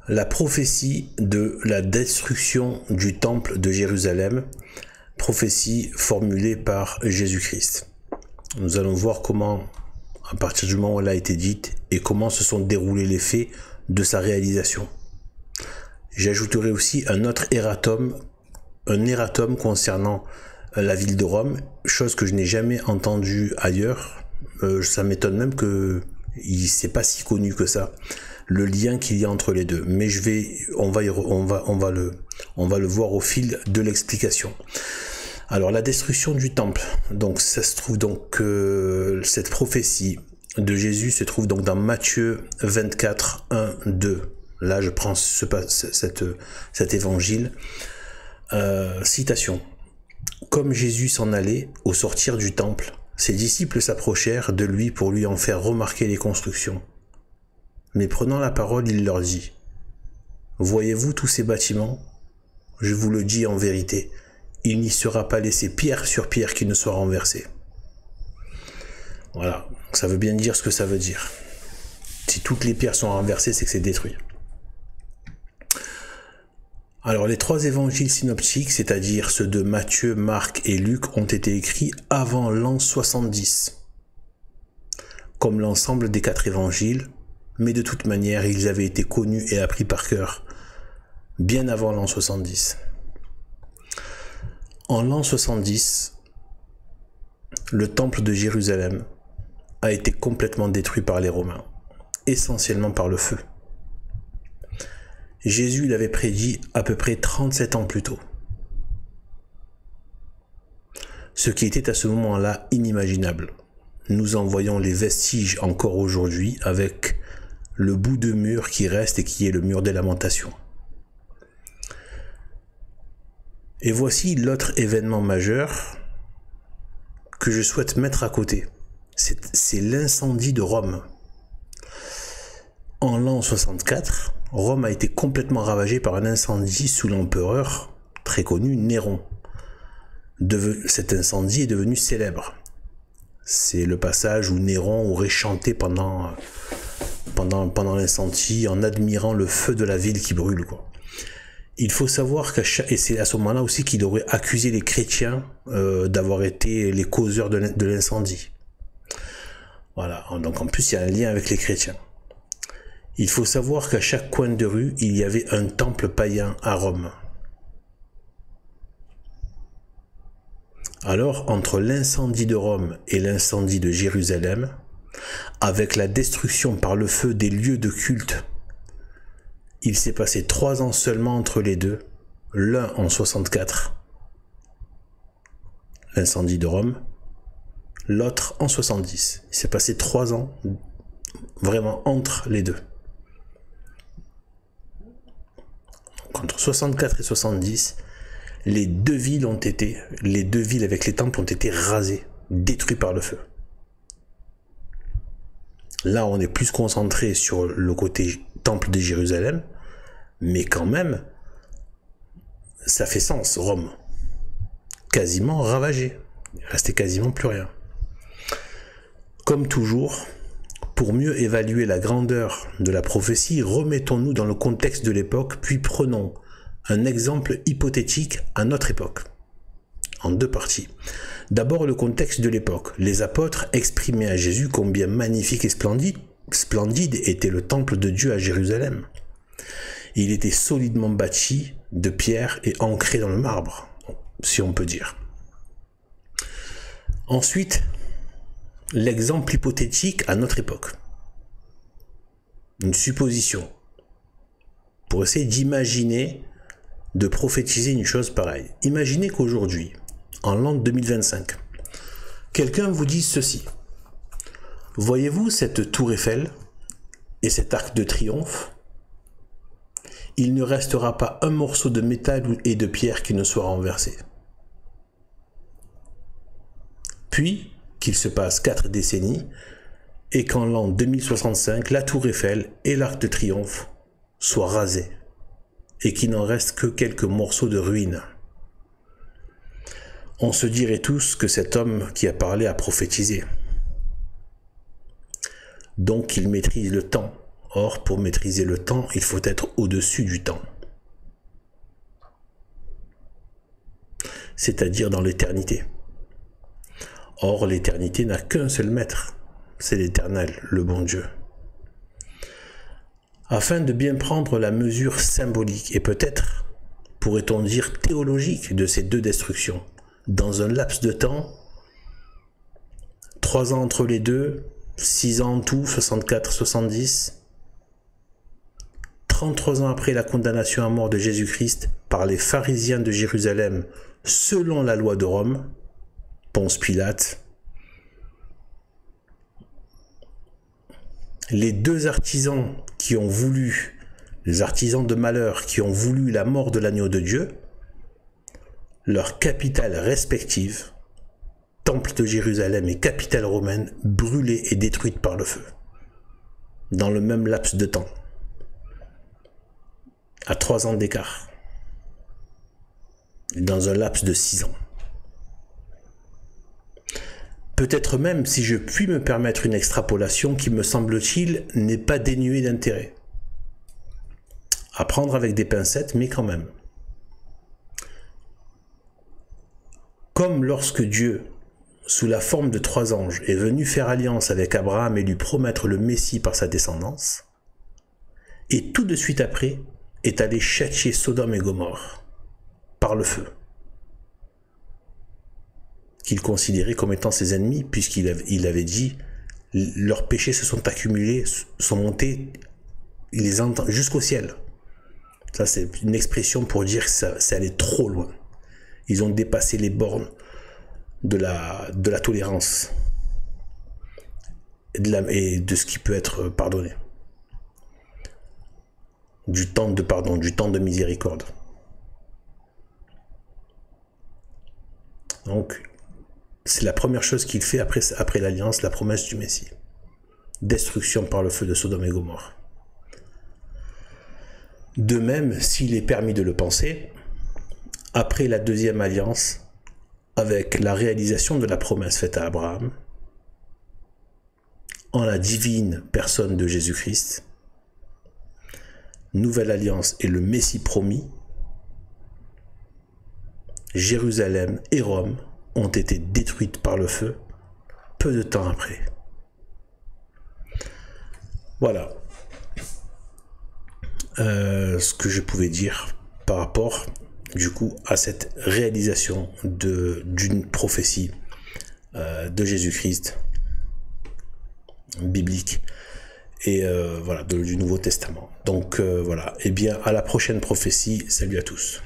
La prophétie de la destruction du temple de Jérusalem, prophétie formulée par Jésus-Christ. Nous allons voir comment, à partir du moment où elle a été dite, et comment se sont déroulés les faits de sa réalisation. J'ajouterai aussi un autre erratum concernant la ville de Rome, chose que je n'ai jamais entendue ailleurs. Ça m'étonne même que c'est pas si connu que ça, le lien qu'il y a entre les deux. Mais on va le voir au fil de l'explication. Alors la destruction du temple, donc ça se trouve donc cette prophétie de Jésus se trouve donc dans Matthieu 24, 1, 2. Là je prends cet évangile. Citation. Comme Jésus s'en allait au sortir du temple, ses disciples s'approchèrent de lui pour lui en faire remarquer les constructions. Mais prenant la parole, il leur dit : Voyez-vous tous ces bâtiments ? Je vous le dis en vérité, il n'y sera pas laissé pierre sur pierre qui ne soit renversée. Voilà, ça veut bien dire ce que ça veut dire. Si toutes les pierres sont renversées, c'est que c'est détruit. Alors les trois évangiles synoptiques, c'est-à-dire ceux de Matthieu, Marc et Luc, ont été écrits avant l'an 70, comme l'ensemble des 4 évangiles, mais de toute manière, ils avaient été connus et appris par cœur bien avant l'an 70. En l'an 70, le temple de Jérusalem a été complètement détruit par les Romains, essentiellement par le feu. Jésus l'avait prédit à peu près 37 ans plus tôt. Ce qui était à ce moment-là inimaginable. Nous en voyons les vestiges encore aujourd'hui avec le bout de mur qui reste et qui est le mur des lamentations. Et voici l'autre événement majeur que je souhaite mettre à côté. C'est l'incendie de Rome. En l'an 64, Rome a été complètement ravagée par un incendie sous l'empereur très connu, Néron. Cet incendie est devenu célèbre. C'est le passage où Néron aurait chanté pendant l'incendie en admirant le feu de la ville qui brûle, quoi. Il faut savoir et c'est à ce moment-là aussi qu'il aurait accusé les chrétiens d'avoir été les causeurs de l'incendie. Voilà, donc en plus il y a un lien avec les chrétiens. Il faut savoir qu'à chaque coin de rue, il y avait un temple païen à Rome. Alors, entre l'incendie de Rome et l'incendie de Jérusalem, avec la destruction par le feu des lieux de culte, il s'est passé 3 ans seulement entre les deux, l'un en 64, l'incendie de Rome, l'autre en 70. Il s'est passé 3 ans vraiment entre les deux. Donc, entre 64 et 70, les deux villes avec les temples ont été rasées, détruits par le feu. Là, on est plus concentré sur le côté temple de Jérusalem, mais quand même, ça fait sens, Rome. Quasiment ravagé. Il restait quasiment plus rien. Comme toujours, pour mieux évaluer la grandeur de la prophétie, remettons-nous dans le contexte de l'époque, puis prenons un exemple hypothétique à notre époque, en 2 parties. D'abord le contexte de l'époque. Les apôtres exprimaient à Jésus combien magnifique et splendide était le temple de Dieu à Jérusalem. Il était solidement bâti de pierre et ancré dans le marbre, si on peut dire. Ensuite, l'exemple hypothétique à notre époque. Une supposition. Pour essayer d'imaginer, de prophétiser une chose pareille. Imaginez qu'aujourd'hui, en l'an 2025, quelqu'un vous dise ceci. Voyez-vous cette tour Eiffel et cet arc de triomphe ? Il ne restera pas un morceau de métal et de pierre qui ne soit renversé. Puis, qu'il se passe 4 décennies, et qu'en l'an 2065, la tour Eiffel et l'arc de triomphe soient rasés, et qu'il n'en reste que quelques morceaux de ruines. On se dirait tous que cet homme qui a parlé a prophétisé. Donc il maîtrise le temps, Or, pour maîtriser le temps, il faut être au-dessus du temps. C'est-à-dire dans l'éternité. Or, l'éternité n'a qu'un seul maître, c'est l'Éternel, le bon Dieu. Afin de bien prendre la mesure symbolique et peut-être, pourrait-on dire théologique de ces deux destructions, dans un laps de temps, 3 ans entre les deux, 6 ans en tout, 64, 70, 33 ans après la condamnation à mort de Jésus-Christ par les pharisiens de Jérusalem selon la loi de Rome, Ponce Pilate, les deux artisans qui ont voulu, les artisans de malheur qui ont voulu la mort de l'agneau de Dieu, leurs capitales respectives, temple de Jérusalem et capitale romaine, brûlées et détruites par le feu, dans le même laps de temps, à 3 ans d'écart, dans un laps de 6 ans. Peut-être même, si je puis me permettre une extrapolation qui, me semble-t-il, n'est pas dénuée d'intérêt. À prendre avec des pincettes, mais quand même. Comme lorsque Dieu, sous la forme de 3 anges, est venu faire alliance avec Abraham et lui promettre le Messie par sa descendance, et tout de suite après, est allé châtier Sodome et Gomorrhe par le feu, qu'il considérait comme étant ses ennemis, puisqu'il avait dit leurs péchés se sont accumulés, sont montés, il les entend jusqu'au ciel. Ça, c'est une expression pour dire que ça allait trop loin. Ils ont dépassé les bornes de la tolérance et de ce qui peut être pardonné. Du temps de pardon, du temps de miséricorde. Donc, c'est la première chose qu'il fait après l'alliance, la promesse du Messie. Destruction par le feu de Sodome et Gomorrhe. De même, s'il est permis de le penser, après la deuxième alliance, avec la réalisation de la promesse faite à Abraham, en la divine personne de Jésus-Christ, nouvelle alliance et le Messie promis, Jérusalem et Rome ont été détruites par le feu peu de temps après. Voilà ce que je pouvais dire par rapport du coup à cette réalisation d'une prophétie de Jésus-Christ biblique et voilà du Nouveau Testament. Donc voilà, et bien à la prochaine prophétie, salut à tous.